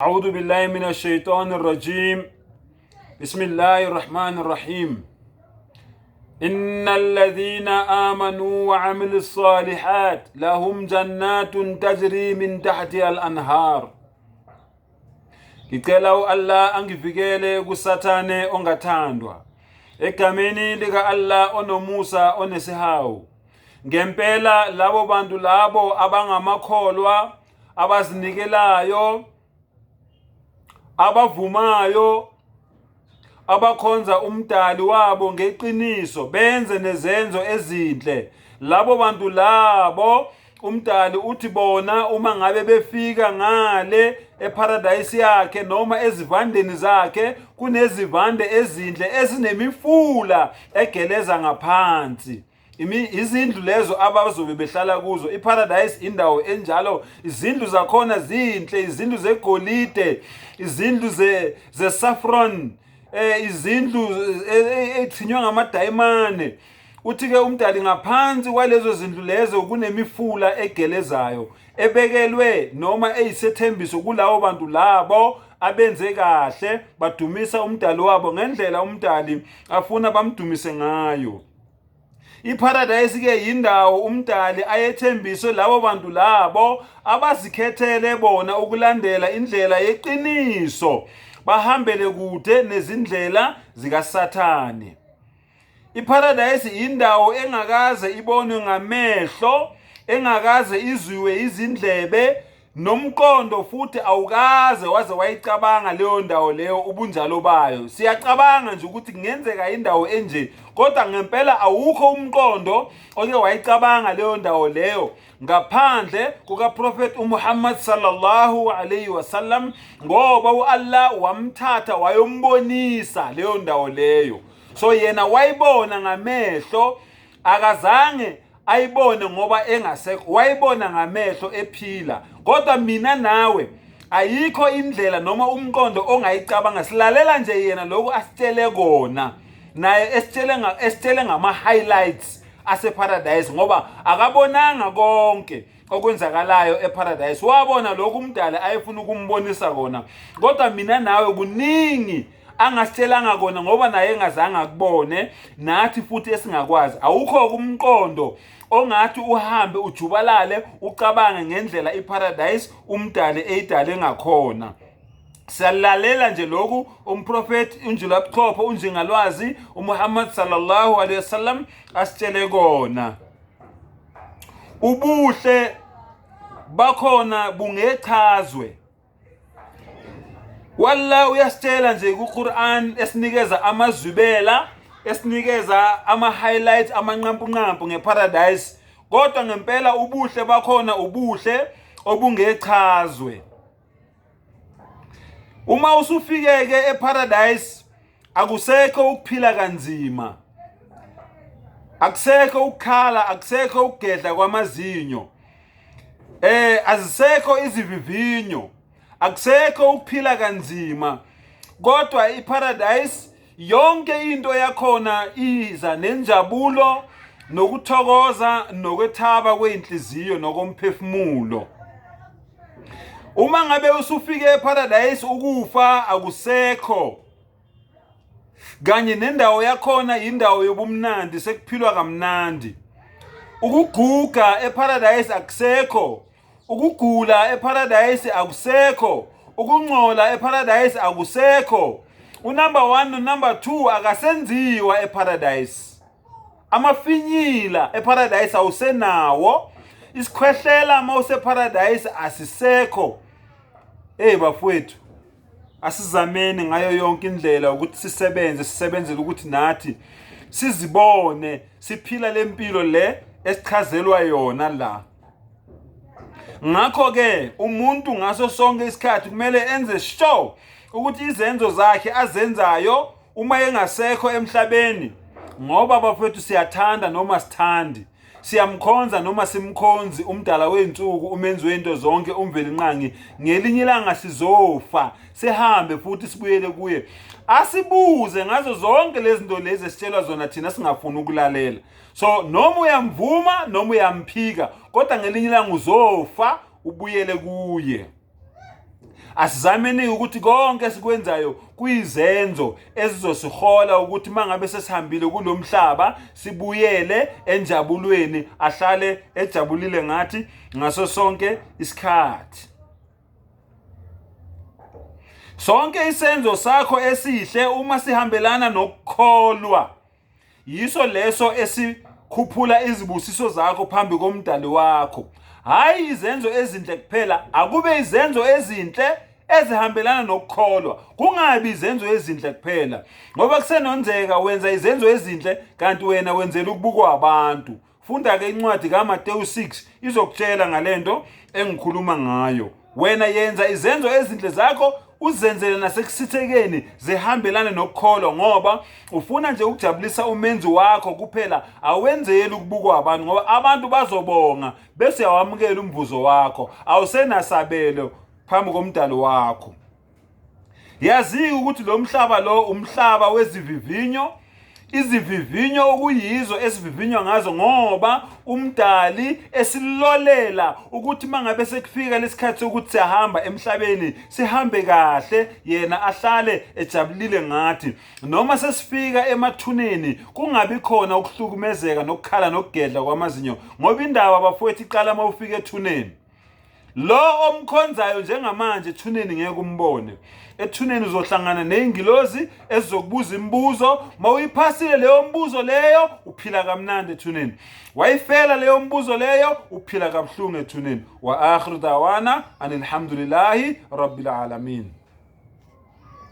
أعوذ بالله من الشيطان الرجيم بسم الله الرحمن الرحيم إن الذين آمنوا وعملوا الصالحات لهم جنات تجري من تحتها الأنهار. Ngicela Allah angivikele kusathane ongathandwa egameni lika Allah onomusa onesihawu. Ngempela labo bantu labo abangamakholwa abazinikelayo abavumayo abakhonza umdali wabo ngeqiniso benze nezenzo ezinhle, labo bantu labo umdali uthi bona uma ngabe befika ngale eparadise yakhe noma ezivandeni zakhe kunezivande ezinhle ezinemifula egeleza ngaphansi. Izindlu lezo abazobe behlala kuzo, iparadise indawo enjalo. Izindlu zakhona zinhle, izindlu zegolide, izindlu ze-saffron, izindlu ethinywa ngamadayimane. Uthi ke umdali ngaphansi kwalezo zindlu lezo kunemifula egelezayo ebekelwe noma eyisethembiso kulawo bantu labo abenze kahle badumisa umdali wabo ngendlela umdali afuna bamdumise ngayo. Iparadise ke yindawo umdali ayethembiso labo bantu labo abazikhethele bona ukulandela indlela yeqiniso, bahambele kude nezindlela zikaSathane. Iparadise indawo engakaze ibonwe ngamehlo, engakaze izwiwe izindlebe, nomqondo futhi awukaze waze wayicabanga leyo ndawo leyo ubunjalo bayo. Siyacabanga nje ukuthi kungenzeka indawo enje, kodwa ngempela awukho umqondo oke wayicabanga leyo ndawo leyo ngaphandle kukaProphet Muhammad sallallahu alayhi wasallam, ngoba uAllah wamthatha wayombonisa leyo ndawo leyo. So yena wayibona ngamehlo, akazange ayibone ngoba engasekho, wayibona ngamehlo ephila. Kodwa mina nawe ayikho indlela noma umqondo ongayicabanga, silalela nje yena lokho asitshele kona, naye esitshele ngama-highlights ase-paradise, ngoba akabonanga konke okwenzakalayo eparadise. Wabona lokhu umdali ayefuna ukumbonisa kona, kodwa mina nawe kuningi angasitshelanga kona ngoba naye engazange akubone, nathi futhi esingakwazi. Awukho umqondo ongathi uhambe ujubalale ucabange ngendlela iparadise umdali eyidale ngakhona. Siyalalela nje lokhu umprofeti unjulabuchopho unjingalwazi uMuhammad sallallahu alayhi wasallam asitshele kona. Ubuhle bakhona bungechazwe. Wallah uyasitshela nje kuQuran, esinikeza amazwibela, esinikeza ama-highlights amanqampunqampu ngeparadise, kodwa ngempela ubuhle bakhona ubuhle obungechazwe. Uma usufikeke eparadise akusekho ukuphila kanzima, akusekho ukukhala, akusekho ukugedla kwamazinyo, azisekho izivivinyo, akusekho ukuphila kanzima. Kodwa iparadise yonke into yakhona iza nenjabulo, nokuthokoza, nokwethaba kweinhliziyo nokomphefumulo. Uma ngabe usufike eparadise ukufa akusekho, kanye nendawo yakhona indawo yobumnandi, sekuphilwa kamnandi. Ukuguga eparadise akusekho, ukugula eparadise akusekho, ukungcola eparadise akusekho. Unumber 1 nonumber 2 akasenziwa eparadise. Amafinyila eparadise awusenawo, isikhwehlela mawuse paradise asisekho. Bafowethu, asizameni ngayo yonke indlela ukuthi sisebenzele ukuthi nathi sizibone siphila lempilo le esichazelwa yona la. Ngakho ke umuntu ngaso sonke isikhathi kumele enze sure ukuthi izenzo zakhe azenzayo uma engasekho emhlabeni, ngoba bafethu siyathanda noma sithandi, siyamkhonza noma simkhonzi umdala wensuku, umenzi wento zonke, umveli nqangi. Ngelinye ilanga sizofa, sihambe futhi sibuyele kuye. Asibuze ngazo zonke lezi zinto lezi esitshelwa zona thina singafuni ukulalela. So noma uyamvuma noma uyamphika, kodwa ngelinye ilanga uzofa ubuyele kuye. Asizameni ukuthi konke esikwenzayo kuyizenzo ezizosihola ukuthi mangabe sesihambile kulomhlaba sibuyele enjabulweni, ahlale ejabulile ngathi ngaso sonke isikhathi. Sonke isenzo sakho esihle uma sihambelana nokukholwa, yiso leso esikhuphula izibusiso zakho phambi komdali wakho. Hayi izenzo ezinhle kuphela, akube izenzo ezinhle ezihambelana nokukholwa, kungabi izenzo ezinhle kuphela, ngoba kusenonzeka wenza izenzo ezinhle kanti wena wenzela ukubukwa abantu. Funda ke incwadi kaMateyu 6 izokutshela ngalento engikhuluma ngayo. Wena yenza izenzo ezinhle zakho uzenzele nasekusithekeni zihambelane nokukholwa, ngoba ufuna nje ukujabulisa umenzi wakho kuphela, awenzeli ukubukwa abantu, ngoba abantu bazobonga bese awamukela umvuzo wakho, awusenasabelo phambi komdali wakho. Yazi ukuthi lo mhlaba lo umhlaba wezivivinyo, izivivinyo okuyizo esivivinywa ngazo, ngoba umdali esilolela ukuthi mangabe sekufika lesikhathi sokuthi siyahamba emhlabeni sihambe kahle, yena ahlale ejabulile ngathi. Noma sesifika emathuneni kungabi khona ukuhlukumezeka nokukhala nokugedla kwamazinyo, ngoba indaba bafowethu iqala uma ufika ethuneni. Lo omkhonzayo njengamanje ethuneni ngeke umbone. Ethuneni uzohlangana nezingilozi ezizokubuza imibuzo, mawuyiphasile leyo mbuzo leyo uphila kamnandi ethuneni. Wayifela leyo mbuzo leyo uphila kabuhlungu ethuneni. Wa akhiru dawana alhamdulillahi rabbil alamin.